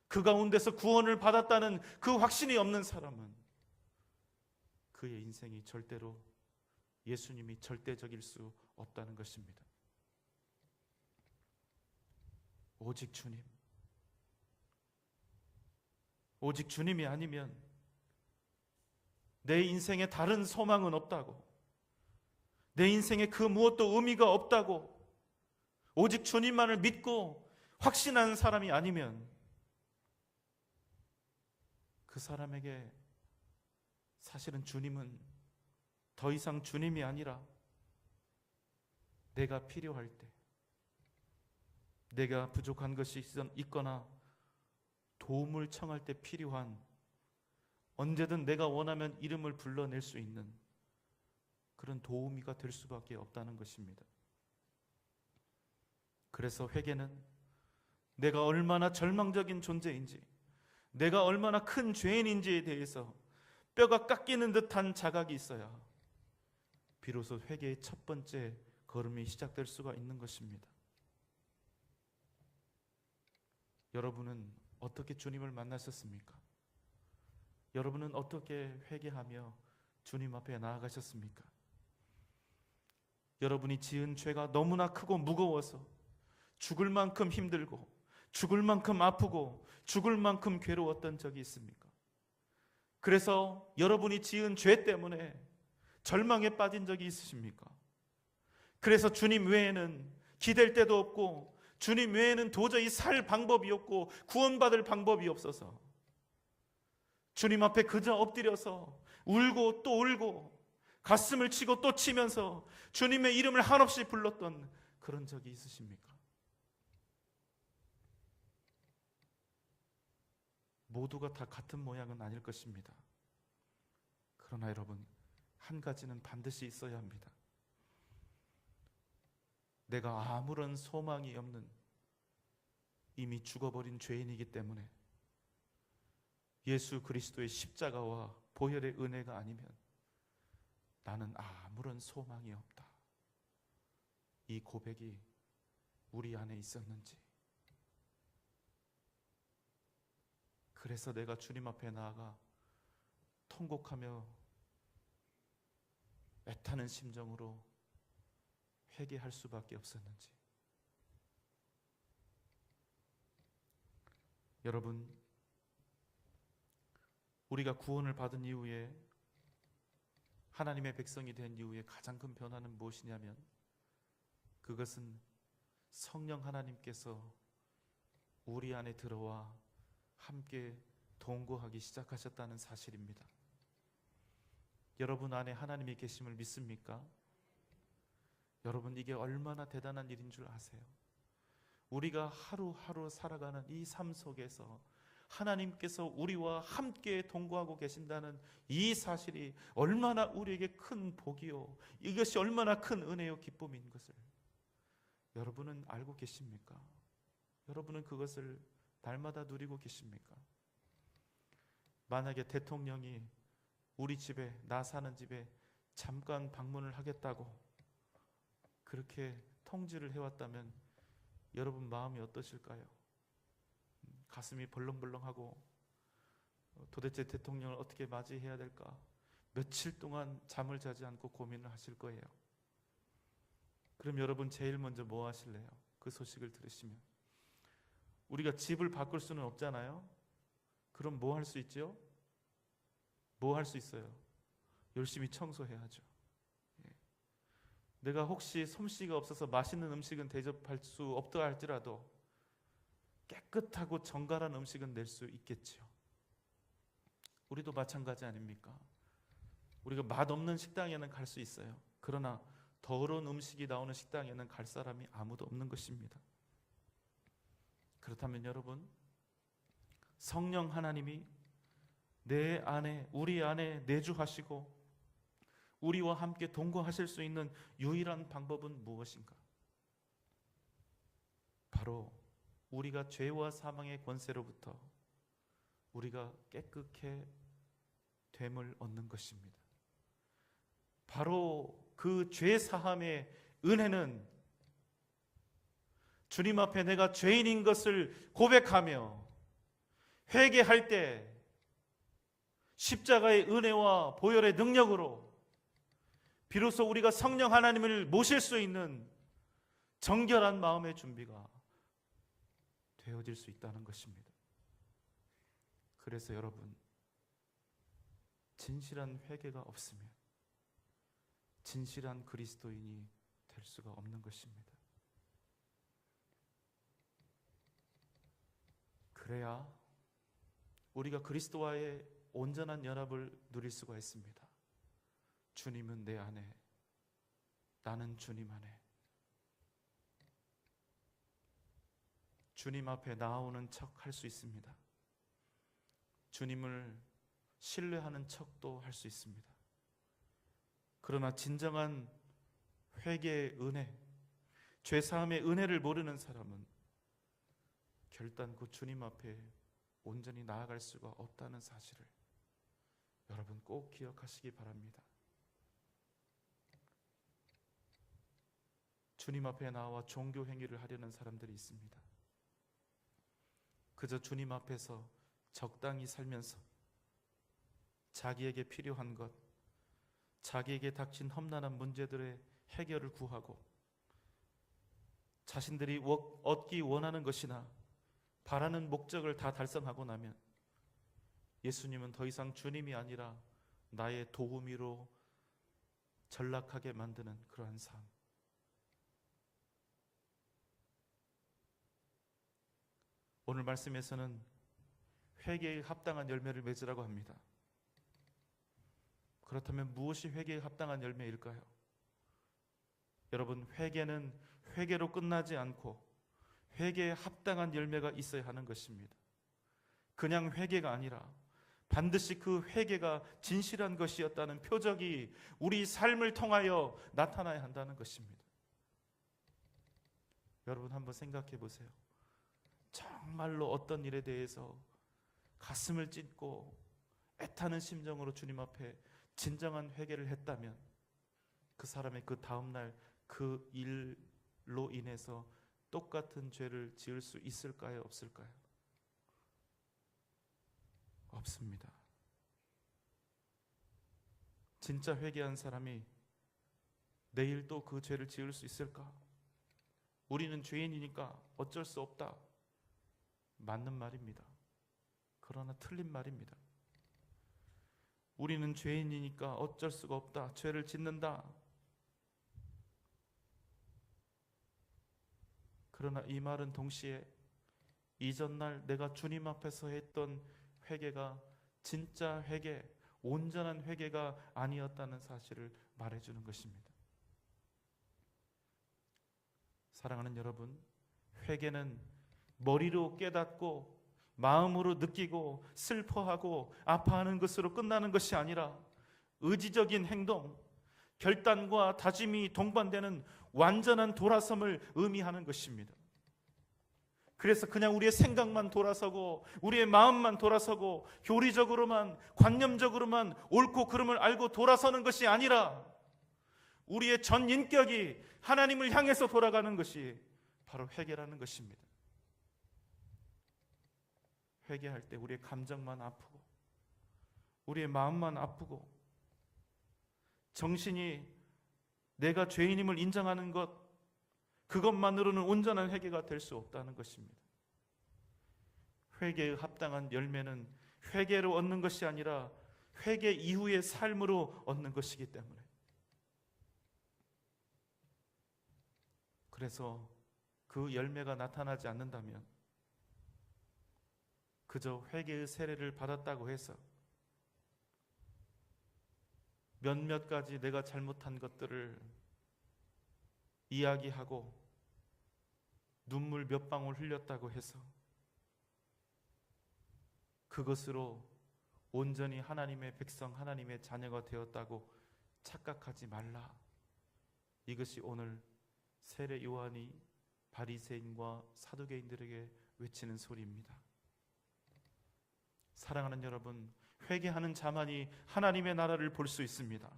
그 가운데서 구원을 받았다는 그 확신이 없는 사람은 그의 인생이 절대로 예수님이 절대적일 수 없다는 것입니다. 오직 주님, 오직 주님이 아니면 내 인생에 다른 소망은 없다고, 내 인생에 그 무엇도 의미가 없다고, 오직 주님만을 믿고 확신하는 사람이 아니면 그 사람에게 사실은 주님은 더 이상 주님이 아니라 내가 필요할 때, 내가 부족한 것이 있거나 도움을 청할 때 필요한, 언제든 내가 원하면 이름을 불러낼 수 있는 그런 도우미가 될 수밖에 없다는 것입니다. 그래서 회개는 내가 얼마나 절망적인 존재인지, 내가 얼마나 큰 죄인인지에 대해서 뼈가 깎이는 듯한 자각이 있어야 비로소 회개의 첫 번째 걸음이 시작될 수가 있는 것입니다. 여러분은 어떻게 주님을 만나셨습니까? 여러분은 어떻게 회개하며 주님 앞에 나아가셨습니까? 여러분이 지은 죄가 너무나 크고 무거워서 죽을 만큼 힘들고 죽을 만큼 아프고 죽을 만큼 괴로웠던 적이 있습니까? 그래서 여러분이 지은 죄 때문에 절망에 빠진 적이 있으십니까? 그래서 주님 외에는 기댈 데도 없고 주님 외에는 도저히 살 방법이 없고 구원받을 방법이 없어서 주님 앞에 그저 엎드려서 울고 또 울고 가슴을 치고 또 치면서 주님의 이름을 한없이 불렀던 그런 적이 있으십니까? 모두가 다 같은 모양은 아닐 것입니다. 그러나 여러분, 한 가지는 반드시 있어야 합니다. 내가 아무런 소망이 없는 이미 죽어버린 죄인이기 때문에 예수 그리스도의 십자가와 보혈의 은혜가 아니면 나는 아무런 소망이 없다. 이 고백이 우리 안에 있었는지, 그래서 내가 주님 앞에 나아가 통곡하며 애타는 심정으로 회개할 수밖에 없었는지. 여러분, 우리가 구원을 받은 이후에, 하나님의 백성이 된 이후에 가장 큰 변화는 무엇이냐면, 그것은 성령 하나님께서 우리 안에 들어와 함께 동거하기 시작하셨다는 사실입니다. 여러분 안에 하나님이 계심을 믿습니까? 여러분, 이게 얼마나 대단한 일인 줄 아세요? 우리가 하루하루 살아가는 이 삶 속에서 하나님께서 우리와 함께 동거하고 계신다는 이 사실이 얼마나 우리에게 큰 복이요, 이것이 얼마나 큰 은혜요 기쁨인 것을 여러분은 알고 계십니까? 여러분은 그것을 날마다 누리고 계십니까? 만약에 대통령이 우리 집에, 나 사는 집에 잠깐 방문을 하겠다고 그렇게 통지를 해왔다면 여러분 마음이 어떠실까요? 가슴이 벌렁벌렁하고 도대체 대통령을 어떻게 맞이해야 될까? 며칠 동안 잠을 자지 않고 고민을 하실 거예요. 그럼 여러분 제일 먼저 뭐 하실래요? 그 소식을 들으시면. 우리가 집을 바꿀 수는 없잖아요. 그럼 뭐 할 수 있죠? 뭐 할 수 있어요? 열심히 청소해야죠. 내가 혹시 솜씨가 없어서 맛있는 음식은 대접할 수 없다 할지라도 깨끗하고 정갈한 음식은 낼 수 있겠지요. 우리도 마찬가지 아닙니까? 우리가 맛없는 식당에는 갈 수 있어요. 그러나 더러운 음식이 나오는 식당에는 갈 사람이 아무도 없는 것입니다. 그렇다면 여러분, 성령 하나님이 내 안에, 우리 안에 내주하시고 우리와 함께 동거하실 수 있는 유일한 방법은 무엇인가? 바로 우리가 죄와 사망의 권세로부터 우리가 깨끗게 됨을 얻는 것입니다. 바로 그 죄 사함의 은혜는 주님 앞에 내가 죄인인 것을 고백하며 회개할 때 십자가의 은혜와 보혈의 능력으로 비로소 우리가 성령 하나님을 모실 수 있는 정결한 마음의 준비가 되어질 수 있다는 것입니다. 그래서 여러분, 진실한 회개가 없으면 진실한 그리스도인이 될 수가 없는 것입니다. 그래야 우리가 그리스도와의 온전한 연합을 누릴 수가 있습니다. 주님은 내 안에, 나는 주님 안에. 주님 앞에 나오는 척 할 수 있습니다. 주님을 신뢰하는 척도 할 수 있습니다. 그러나 진정한 회개의 은혜, 죄사함의 은혜를 모르는 사람은 결단코 주님 앞에 온전히 나아갈 수가 없다는 사실을 여러분 꼭 기억하시기 바랍니다. 주님 앞에 나와 종교 행위를 하려는 사람들이 있습니다. 그저 주님 앞에서 적당히 살면서 자기에게 필요한 것, 자기에게 닥친 험난한 문제들의 해결을 구하고 자신들이 얻기 원하는 것이나 바라는 목적을 다 달성하고 나면 예수님은 더 이상 주님이 아니라 나의 도우미로 전락하게 만드는 그러한 삶. 오늘 말씀에서는 회개에 합당한 열매를 맺으라고 합니다. 그렇다면 무엇이 회개에 합당한 열매일까요? 여러분, 회개는 회개로 끝나지 않고 회개에 합당한 열매가 있어야 하는 것입니다. 그냥 회개가 아니라 반드시 그 회개가 진실한 것이었다는 표적이 우리 삶을 통하여 나타나야 한다는 것입니다. 여러분 한번 생각해 보세요. 정말로 어떤 일에 대해서 가슴을 찢고 애타는 심정으로 주님 앞에 진정한 회개를 했다면 그 사람의 그 다음날 그 일로 인해서 똑같은 죄를 지을 수 있을까요? 없을까요? 없습니다. 진짜 회개한 사람이 내일 또 그 죄를 지을 수 있을까? 우리는 죄인이니까 어쩔 수 없다. 맞는 말입니다. 그러나 틀린 말입니다. 우리는 죄인이니까 어쩔 수가 없다. 죄를 짓는다. 그러나 이 말은 동시에 이전날 내가 주님 앞에서 했던 회개가 진짜 회개, 온전한 회개가 아니었다는 사실을 말해주는 것입니다. 사랑하는 여러분, 회개는 머리로 깨닫고 마음으로 느끼고 슬퍼하고 아파하는 것으로 끝나는 것이 아니라 의지적인 행동, 결단과 다짐이 동반되는 완전한 돌아섬을 의미하는 것입니다. 그래서 그냥 우리의 생각만 돌아서고 우리의 마음만 돌아서고 교리적으로만 관념적으로만 옳고 그름을 알고 돌아서는 것이 아니라 우리의 전 인격이 하나님을 향해서 돌아가는 것이 바로 회개라는 것입니다. 회개할 때 우리의 감정만 아프고 우리의 마음만 아프고 정신이 내가 죄인임을 인정하는 것, 그것만으로는 온전한 회개가 될 수 없다는 것입니다. 회개의 합당한 열매는 회개로 얻는 것이 아니라 회개 이후의 삶으로 얻는 것이기 때문에, 그래서 그 열매가 나타나지 않는다면 그저 회개의 세례를 받았다고 해서 몇몇 가지 내가 잘못한 것들을 이야기하고 눈물 몇 방울 흘렸다고 해서 그것으로 온전히 하나님의 백성, 하나님의 자녀가 되었다고 착각하지 말라. 이것이 오늘 세례 요한이 바리새인과 사두개인들에게 외치는 소리입니다. 사랑하는 여러분, 회개하는 자만이 하나님의 나라를 볼 수 있습니다.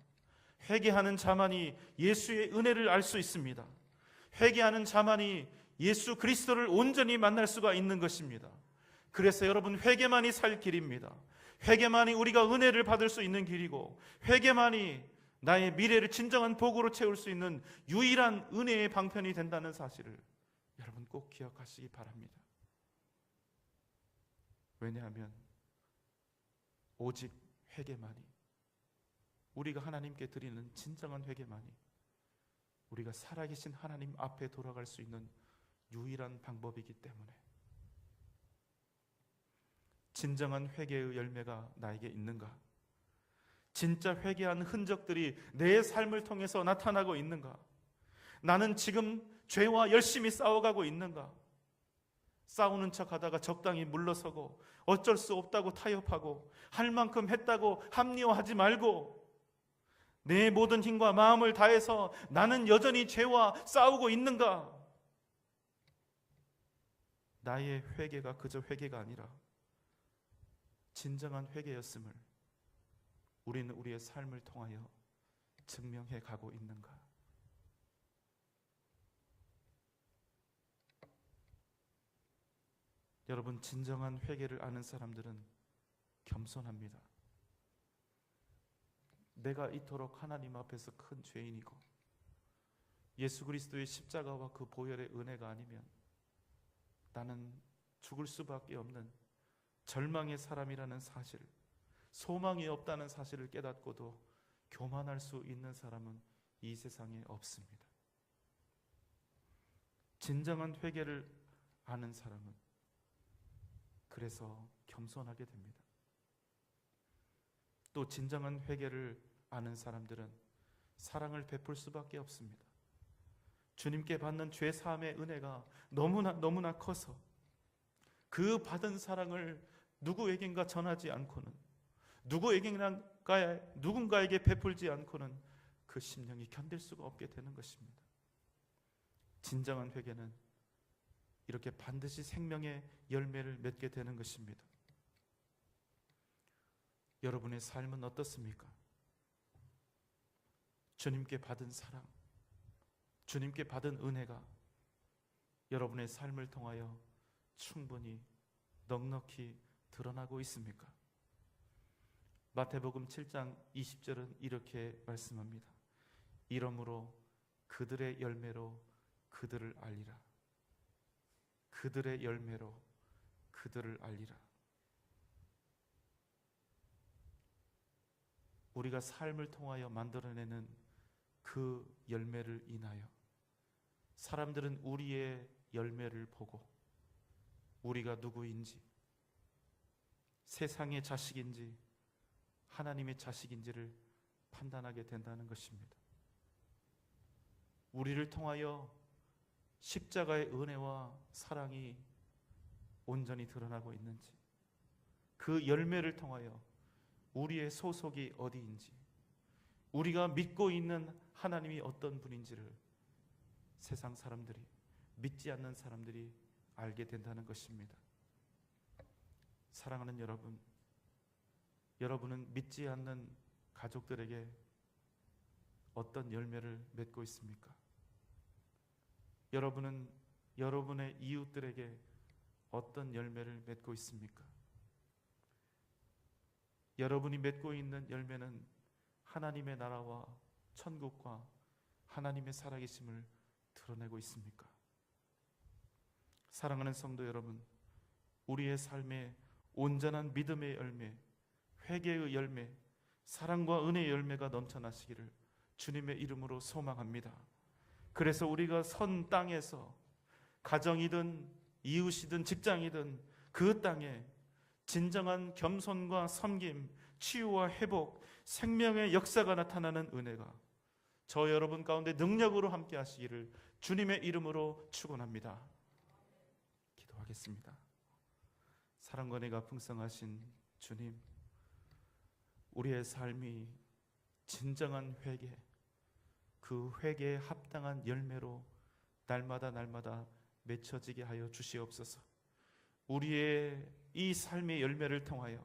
회개하는 자만이 예수의 은혜를 알 수 있습니다. 회개하는 자만이 예수 그리스도를 온전히 만날 수가 있는 것입니다. 그래서 여러분, 회개만이 살 길입니다. 회개만이 우리가 은혜를 받을 수 있는 길이고, 회개만이 나의 미래를 진정한 복으로 채울 수 있는 유일한 은혜의 방편이 된다는 사실을 여러분 꼭 기억하시기 바랍니다. 왜냐하면 오직 회개만이, 우리가 하나님께 드리는 진정한 회개만이 우리가 살아계신 하나님 앞에 돌아갈 수 있는 유일한 방법이기 때문에, 진정한 회개의 열매가 나에게 있는가? 진짜 회개한 흔적들이 내 삶을 통해서 나타나고 있는가? 나는 지금 죄와 열심히 싸워가고 있는가? 싸우는 척하다가 적당히 물러서고 어쩔 수 없다고 타협하고 할 만큼 했다고 합리화하지 말고 내 모든 힘과 마음을 다해서 나는 여전히 죄와 싸우고 있는가? 나의 회개가 그저 회개가 아니라 진정한 회개였음을 우리는 우리의 삶을 통하여 증명해 가고 있는가? 여러분, 진정한 회개를 아는 사람들은 겸손합니다. 내가 이토록 하나님 앞에서 큰 죄인이고 예수 그리스도의 십자가와 그 보혈의 은혜가 아니면 나는 죽을 수밖에 없는 절망의 사람이라는 사실, 소망이 없다는 사실을 깨닫고도 교만할 수 있는 사람은 이 세상에 없습니다. 진정한 회개를 아는 사람은 그래서 겸손하게 됩니다. 또 진정한 회개를 아는 사람들은 사랑을 베풀 수밖에 없습니다. 주님께 받는 죄 사함의 은혜가 너무나 커서 그 받은 사랑을 누구에겐가 전하지 않고는, 누군가에게 베풀지 않고는 그 심령이 견딜 수가 없게 되는 것입니다. 진정한 회개는 이렇게 반드시 생명의 열매를 맺게 되는 것입니다. 여러분의 삶은 어떻습니까? 주님께 받은 사랑, 주님께 받은 은혜가 여러분의 삶을 통하여 충분히 넉넉히 드러나고 있습니까? 마태복음 7장 20절은 이렇게 말씀합니다. 이러므로 그들의 열매로 그들을 알리라. 그들의 열매로 그들을 알리라. 우리가 삶을 통하여 만들어내는 그 열매를 인하여 사람들은 우리의 열매를 보고 우리가 누구인지, 세상의 자식인지 하나님의 자식인지를 판단하게 된다는 것입니다. 우리를 통하여 십자가의 은혜와 사랑이 온전히 드러나고 있는지, 그 열매를 통하여 우리의 소속이 어디인지, 우리가 믿고 있는 하나님이 어떤 분인지를 세상 사람들이, 믿지 않는 사람들이 알게 된다는 것입니다. 사랑하는 여러분, 여러분은 믿지 않는 가족들에게 어떤 열매를 맺고 있습니까? 여러분은 여러분의 이웃들에게 어떤 열매를 맺고 있습니까? 여러분이 맺고 있는 열매는 하나님의 나라와 천국과 하나님의 살아계심을 드러내고 있습니까? 사랑하는 성도 여러분, 우리의 삶에 온전한 믿음의 열매, 회개의 열매, 사랑과 은혜의 열매가 넘쳐나시기를 주님의 이름으로 소망합니다. 그래서 우리가 선 땅에서 가정이든 이웃이든 직장이든 그 땅에 진정한 겸손과 섬김, 치유와 회복, 생명의 역사가 나타나는 은혜가 저 여러분 가운데 능력으로 함께 하시기를 주님의 이름으로 축원합니다. 기도하겠습니다. 사랑과 은혜가 풍성하신 주님, 우리의 삶이 진정한 회개, 그 회개에 합당한 열매로 날마다 맺혀지게 하여 주시옵소서. 우리의 이 삶의 열매를 통하여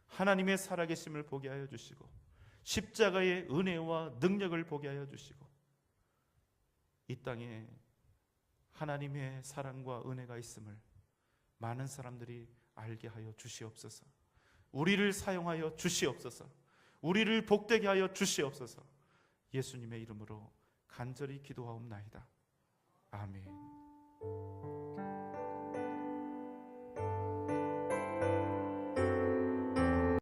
하나님의 살아계심을 보게 하여 주시고 십자가의 은혜와 능력을 보게 하여 주시고 이 땅에 하나님의 사랑과 은혜가 있음을 많은 사람들이 알게 하여 주시옵소서. 우리를 사용하여 주시옵소서. 우리를 복되게 하여 주시옵소서. 예수님의 이름으로 간절히 기도하옵나이다. 아멘.